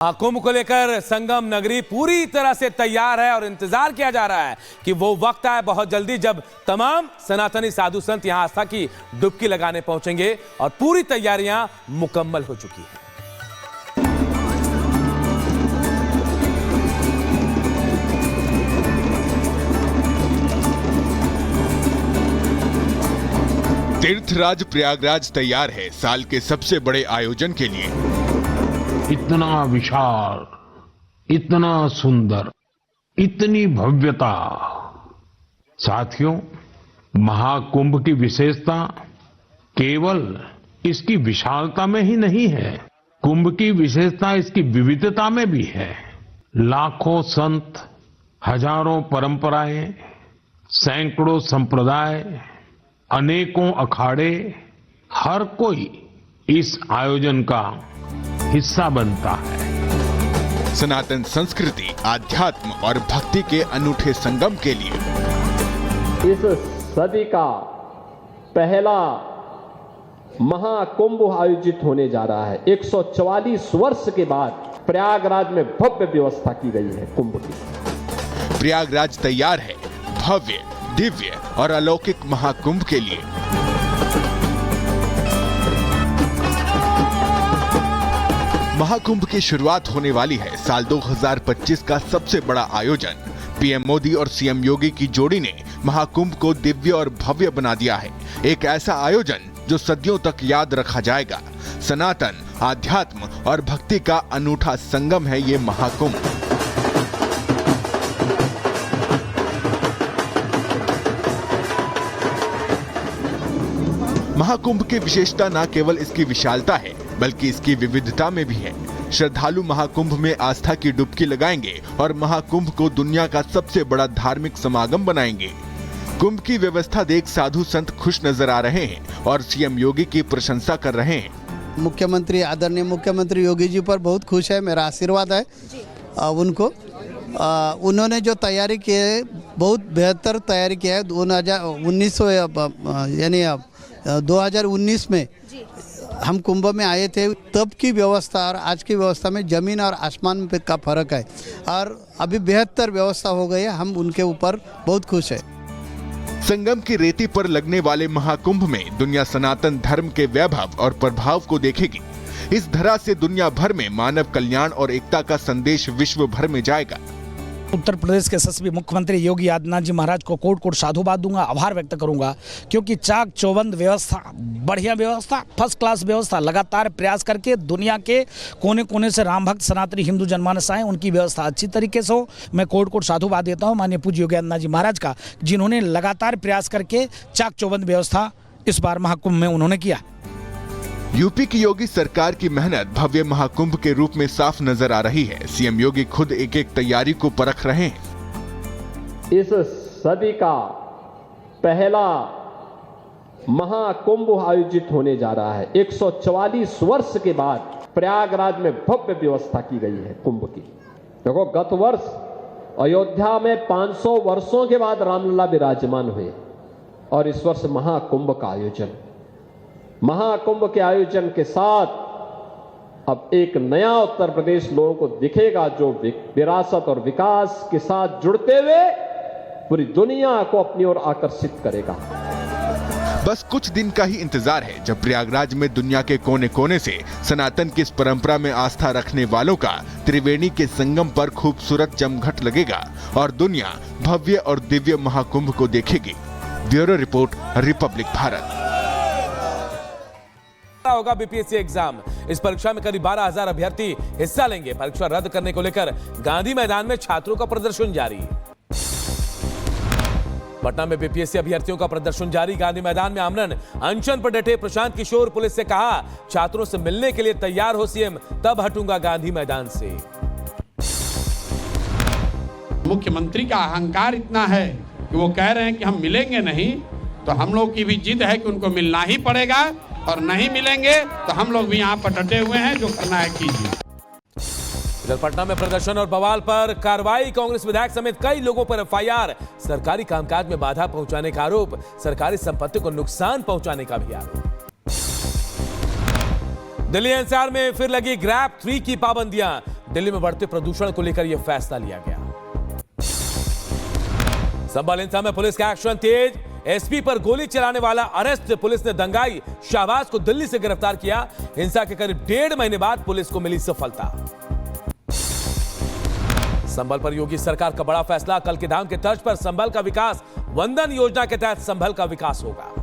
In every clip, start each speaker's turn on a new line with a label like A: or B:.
A: कुंभ को लेकर संगम नगरी पूरी तरह से तैयार है और इंतजार किया जा रहा है कि वो वक्त आए बहुत जल्दी जब तमाम सनातनी साधु संत यहां आस्था की डुबकी लगाने पहुंचेंगे और पूरी तैयारियां मुकम्मल हो चुकी हैं।
B: तीर्थराज प्रयागराज तैयार है साल के सबसे बड़े आयोजन के लिए।
C: इतना विशाल, इतना सुंदर, इतनी भव्यता। साथियों, महाकुंभ की विशेषता केवल इसकी विशालता में ही नहीं है, कुंभ की विशेषता इसकी विविधता में भी है। लाखों संत, हजारों परंपराएं, सैकड़ों संप्रदाय, अनेकों अखाड़े, हर कोई इस आयोजन का हिस्सा बनता है।
B: सनातन संस्कृति, आध्यात्म और भक्ति के अनूठे संगम के लिए
D: इस सदी का पहला महाकुंभ आयोजित होने जा रहा है। 144 वर्ष के बाद प्रयागराज में भव्य व्यवस्था की गई है कुंभ की।
B: प्रयागराज तैयार है भव्य, दिव्य और अलौकिक महाकुंभ के लिए। महाकुंभ की शुरुआत होने वाली है साल 2025 का सबसे बड़ा आयोजन। पीएम मोदी और सीएम योगी की जोड़ी ने महाकुंभ को दिव्य और भव्य बना दिया है। एक ऐसा आयोजन जो सदियों तक याद रखा जाएगा। सनातन, आध्यात्म और भक्ति का अनूठा संगम है ये महाकुंभ। महाकुंभ की विशेषता न केवल इसकी विशालता है बल्कि इसकी विविधता में भी है। श्रद्धालु महाकुंभ में आस्था की डुबकी लगाएंगे और महाकुंभ को दुनिया का सबसे बड़ा धार्मिक समागम बनाएंगे। कुंभ की व्यवस्था देख साधु संत खुश नजर आ रहे हैं और सीएम योगी की प्रशंसा कर रहे हैं।
E: मुख्यमंत्री, आदरणीय मुख्यमंत्री योगी जी पर बहुत खुश है, मेरा आशीर्वाद है उनको। उन्होंने जो तैयारी की है, बहुत बेहतर तैयारी किया है। 2019 में हम कुंभ में आए थे, तब की व्यवस्था और आज की व्यवस्था में जमीन और आसमान का फर्क है और अभी बेहतर व्यवस्था हो गई है। हम उनके ऊपर बहुत खुश हैं।
B: संगम की रेती पर लगने वाले महाकुंभ में दुनिया सनातन धर्म के वैभव और प्रभाव को देखेगी। इस धरा से दुनिया भर में मानव कल्याण और एकता का संदेश विश्व भर में जाएगा।
F: उत्तर प्रदेश के यशस्वी मुख्यमंत्री योगी आदित्यनाथ जी महाराज को कोट कोट साधुवाद दूंगा, आभार व्यक्त करूंगा, क्योंकि चाक चौबंद व्यवस्था, बढ़िया व्यवस्था, फर्स्ट क्लास व्यवस्था, लगातार प्रयास करके दुनिया के कोने कोने से राम भक्त सनातनी हिंदू जनमानस आए, उनकी व्यवस्था अच्छी तरीके से हो। मैं कोट कोट साधुवाद देता हूँ माननीय पूज्य योगी आदित्यनाथ जी महाराज का, जिन्होंने लगातार प्रयास करके चाक चौबंद व्यवस्था इस बार महाकुंभ में उन्होंने किया।
B: यूपी की योगी सरकार की मेहनत भव्य महाकुंभ के रूप में साफ नजर आ रही है। सीएम योगी खुद एक एक तैयारी को परख रहे हैं।
D: इस सदी का पहला महाकुंभ आयोजित होने जा रहा है। 144 वर्ष के बाद प्रयागराज में भव्य व्यवस्था की गई है कुंभ की। देखो, गत वर्ष अयोध्या में 500 वर्षों के बाद रामलला विराजमान हुए और इस वर्ष महाकुंभ का आयोजन। महाकुंभ के आयोजन के साथ अब एक नया उत्तर प्रदेश लोगों को दिखेगा जो विरासत और विकास के साथ जुड़ते हुए पूरी दुनिया को अपनी ओर आकर्षित करेगा।
B: बस कुछ दिन का ही इंतजार है जब प्रयागराज में दुनिया के कोने कोने से सनातन की इस परंपरा में आस्था रखने वालों का त्रिवेणी के संगम पर खूबसूरत जमघट लगेगा और दुनिया भव्य और दिव्य महाकुंभ को देखेगी। Bureau report, Republic Bharat.
A: होगा बीपीएससी एग्जाम। इस परीक्षा में करीब 12,000 अभ्यर्थी हिस्सा लेंगे। परीक्षा रद्द करने को लेकर गांधी मैदान में छात्रों का प्रदर्शन जारी। पटना में बीपीएससी अभ्यर्थियों का प्रदर्शन जारी। गांधी मैदान में आमरण अनशन पर डटे प्रशांत किशोर। पुलिस से कहा, छात्रों से मिलने के लिए तैयार हो सीएम, तब हटूंगा गांधी मैदान से।
G: मुख्यमंत्री का अहंकार इतना है कि वो कह रहे हैं कि हम मिलेंगे नहीं, तो हम लोग की भी जिद है कि उनको मिलना ही पड़ेगा और नहीं मिलेंगे तो हम लोग भी यहाँ पर डटे हुए हैं, जो करना है कीजिए।
A: इधर पटना में प्रदर्शन और बवाल पर कार्रवाई। कांग्रेस विधायक समेत कई लोगों पर एफआईआर। सरकारी कामकाज में बाधा पहुंचाने का आरोप, सरकारी संपत्ति को नुकसान पहुंचाने का भी आरोप। दिल्ली एनसीआर में फिर लगी ग्रैब 3 की पाबंदियां। दिल्ली में बढ़ते प्रदूषण को लेकर यह फैसला लिया गया। संभल हिंसा में पुलिस का एक्शन तेज, एसपी पर गोली चलाने वाला अरेस्ट, पुलिस ने दंगाई शाहबाज को दिल्ली से गिरफ्तार किया। हिंसा के करीब 1.5 महीने बाद पुलिस को मिली सफलता। संभल पर योगी सरकार का बड़ा फैसला, कल के धाम के तर्ज पर संभल का विकास, वंदन योजना के तहत संभल का विकास होगा।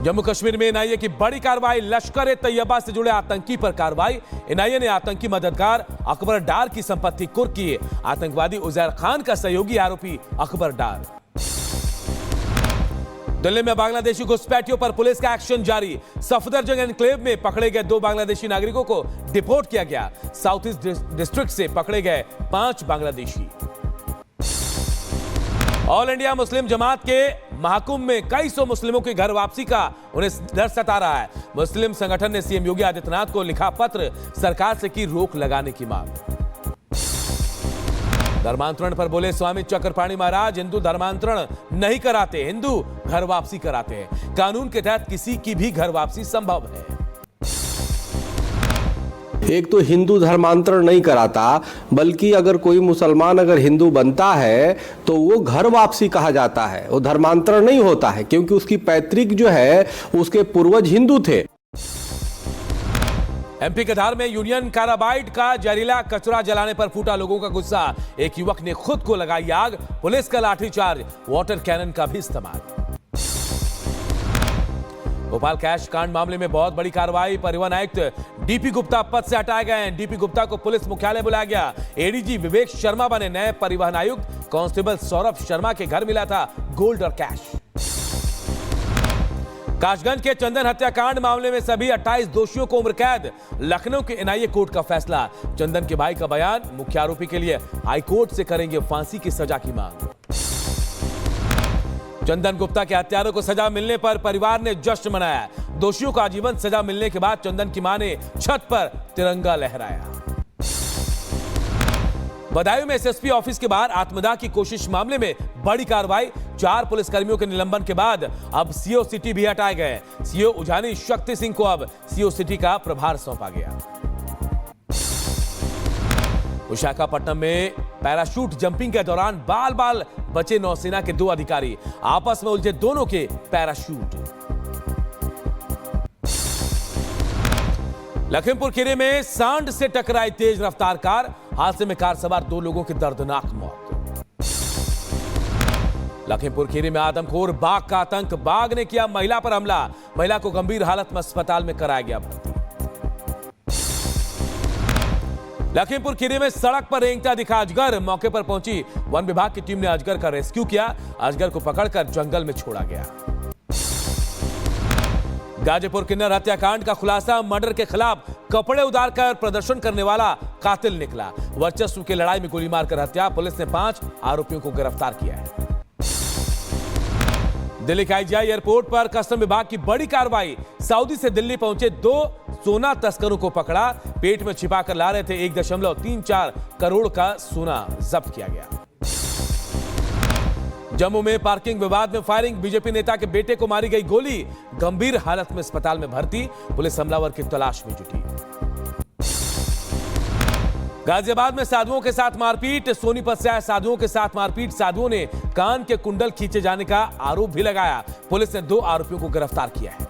A: जम्मू कश्मीर में एनआईए की बड़ी कार्रवाई, लश्कर-ए-तैयबा से जुड़े आतंकी पर कार्रवाई। एनआईए ने आतंकी मददगार अकबर डार की संपत्ति कुर्क की। आतंकवादी उजैर खान का सहयोगी आरोपी अकबर डार। दिल्ली में बांग्लादेशी घुसपैठियों पर पुलिस का एक्शन जारी। सफदरजंग एनक्लेव में पकड़े गए 2 बांग्लादेशी नागरिकों को डिपोर्ट किया गया। साउथ ईस्ट डिस्ट्रिक्ट से पकड़े गए 5 बांग्लादेशी। ऑल इंडिया मुस्लिम जमात के महाकुंभ में कई सौ मुस्लिमों की घर वापसी का उन्हें डर सता रहा है। मुस्लिम संगठन ने सीएम योगी आदित्यनाथ को लिखा पत्र, सरकार से की रोक लगाने की मांग। धर्मांतरण पर बोले स्वामी चक्रपाणी महाराज, हिंदू धर्मांतरण नहीं कराते, हिंदू घर वापसी कराते हैं। कानून के तहत किसी की भी घर वापसी संभव है।
H: एक तो हिंदू धर्मांतरण नहीं कराता, बल्कि अगर कोई मुसलमान अगर हिंदू बनता है तो वो घर वापसी कहा जाता है, वो धर्मांतरण नहीं होता है, क्योंकि उसकी पैतृक जो है उसके पूर्वज हिंदू थे।
A: एमपी के धार में यूनियन कार्बाइड का जहरीला कचरा जलाने पर फूटा लोगों का गुस्सा। एक युवक ने खुद को लगाई आग, पुलिस का लाठीचार्ज, वाटर कैनन का भी इस्तेमाल। भोपाल कैश कांड मामले में बहुत बड़ी कार्रवाई, परिवहन आयुक्त डीपी गुप्ता पद से हटाए गए हैं। डीपी गुप्ता को पुलिस मुख्यालय बुलाया गया। एडीजी विवेक शर्मा बने नए परिवहन आयुक्त। कांस्टेबल सौरभ शर्मा के घर मिला था गोल्ड और कैश। काशगंज के चंदन हत्याकांड मामले में सभी 28 दोषियों को उम्र कैद। लखनऊ के एनआईए कोर्ट का फैसला। चंदन के भाई का बयान, मुख्य आरोपी के लिए हाईकोर्ट से करेंगे फांसी की सजा की मांग। चंदन गुप्ता के हत्यारों को सजा मिलने पर परिवार ने जश्न मनाया। दोषियों को आजीवन सजा मिलने के बाद चंदन की मां ने छत पर तिरंगा लहराया। बदायूं में एसएसपी ऑफिस के बाहर आत्मदाह की कोशिश मामले में बड़ी कार्रवाई। 4 पुलिसकर्मियों के निलंबन के बाद अब सीओ सिटी भी हटाए गए। सीओ उजानी शक्ति सिंह को अब सीओ सिटी का प्रभार सौंपा गया। विशाखापट्टनम में पैराशूट जंपिंग के दौरान बाल बाल बचे नौसेना के 2 अधिकारी, आपस में उलझे दोनों के पैराशूट। लखीमपुर खीरी में सांड से टकराई तेज रफ्तार कार, हादसे में कार सवार 2 लोगों की दर्दनाक मौत। लखीमपुर खीरी में आदमखोर बाघ का आतंक, बाघ ने किया महिला पर हमला, महिला को गंभीर हालत में अस्पताल में कराया गया भर्ती। लखीमपुर खीरी में सड़क पर रेंगता दिखा अजगर, मौके पर पहुंची वन विभाग की टीम ने अजगर का रेस्क्यू किया। अजगर को पकड़कर जंगल में छोड़ा गया। गाजीपुर किन्नर हत्याकांड का खुलासा, मर्डर के खिलाफ कपड़े उतारकर प्रदर्शन करने वाला कातिल निकला। वर्चस्व की लड़ाई में गोली मारकर हत्या, पुलिस ने 5 आरोपियों को गिरफ्तार किया है। दिल्ली के आईजीआई एयरपोर्ट पर कस्टम विभाग की बड़ी कार्रवाई, सऊदी से दिल्ली पहुंचे 2 सोना तस्करों को पकड़ा। पेट में छिपाकर ला रहे थे 1.34 करोड़ का सोना जब्त किया गया। जम्मू में पार्किंग विवाद में फायरिंग, बीजेपी नेता के बेटे को मारी गई गोली, गंभीर हालत में अस्पताल में भर्ती, पुलिस हमलावर की तलाश में जुटी। गाजियाबाद में साधुओं के साथ मारपीट, सोनीपत से आए साधुओं के साथ मारपीट, साधुओं ने कान के कुंडल खींचे जाने का आरोप भी लगाया। पुलिस ने 2 आरोपियों को गिरफ्तार किया है।